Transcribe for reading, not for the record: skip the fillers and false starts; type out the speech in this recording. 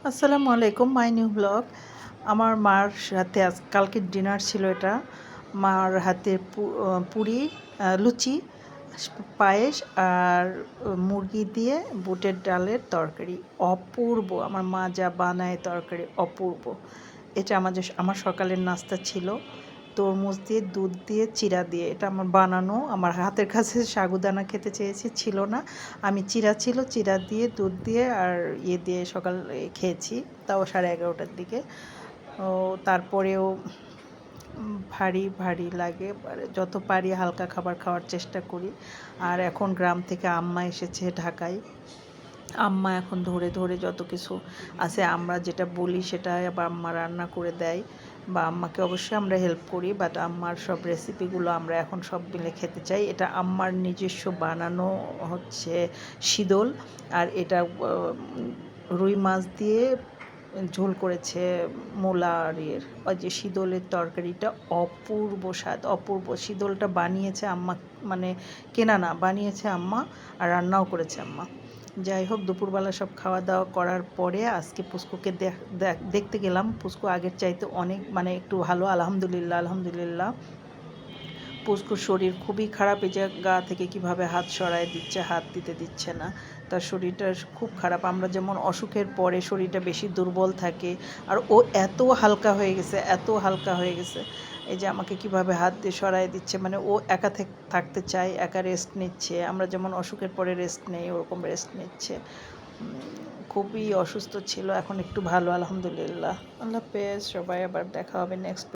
আসসালামু আলাইকুম, my new blog. আমার মার সাথে কালকের ডিনার ছিল এটা। মার হাতে পুরি, লুচি, পায়েস আর মুরগি দিয়ে বুটের ডালের তরকারি। অপূর্ব! আমার মা যা বানায় তরকারি অপূর্ব। এটা আমার সকালের নাস্তা ছিল। তরমুজ দিয়ে, দুধ দিয়ে, চিড়া দিয়ে। এটা আমার বানানো। আমার হাতের কাছে সাগুদানা খেতে চেয়েছি, ছিল না। আমি চিড়া দিয়ে, দুধ দিয়ে আর দিয়ে সকালে খেয়েছি। তাও 11:30টার দিকে। ও তারপরেও ভারী ভারী লাগে। যত পারি হালকা খাবার খাওয়ার চেষ্টা করি। আর এখন গ্রাম থেকে আম্মা এসেছে ঢাকায়। আম্মা এখন ধরে ধরে যত কিছু আছে আমরা যেটা বলি সেটা আবার আম্মা রান্না করে দেয়, বা আম্মাকে অবশ্যই আমরা হেল্প করি, বাট আম্মার সব রেসিপিগুলো আমরা এখন সব মিলে খেতে চাই। এটা আম্মার নিজস্ব বানানো হচ্ছে শীতল। আর এটা রুই মাছ দিয়ে ঝোল করেছে মোলারের। ওই যে শীতলের তরকারিটা অপূর্ব স্বাদ, অপূর্ব। শীতলটা বানিয়েছে আম্মা, মানে কেনা না, বানিয়েছে আম্মা আর রান্নাও করেছে আম্মা। যাই হোক, দুপুরবেলা সব খাওয়া দাওয়া করার পরে আজকে পুস্কুকে দেখতে গেলাম। পুস্কু আগের চাইতে অনেক, মানে একটু ভালো, আলহামদুলিল্লাহ আলহামদুলিল্লাহ। পুস্কুর শরীর খুবই খারাপ। এই যে গা থেকে কিভাবে হাত সরায় দিচ্ছে, হাত দিতে দিচ্ছে না। তার শরীরটা খুব খারাপ। আমরা যেমন অসুখের পরে শরীরটা বেশি দুর্বল থাকে, আর ও এত হালকা হয়ে গেছে, এত হালকা হয়ে গেছে। এই যে আমাকে কিভাবে হাত দিয়ে সরায় দিচ্ছে, মানে ও একা থাকতে চায়, একা রেস্ট নিচ্ছে। আমরা যেমন অসুখের পরে রেস্ট নেই, ওরকম রেস্ট নিচ্ছে। খুবই অসুস্থ ছিল, এখন একটু ভালো আলহামদুলিল্লাহ। আল্লাহ হাফেজ, সবাই আবার দেখা হবে নেক্সট।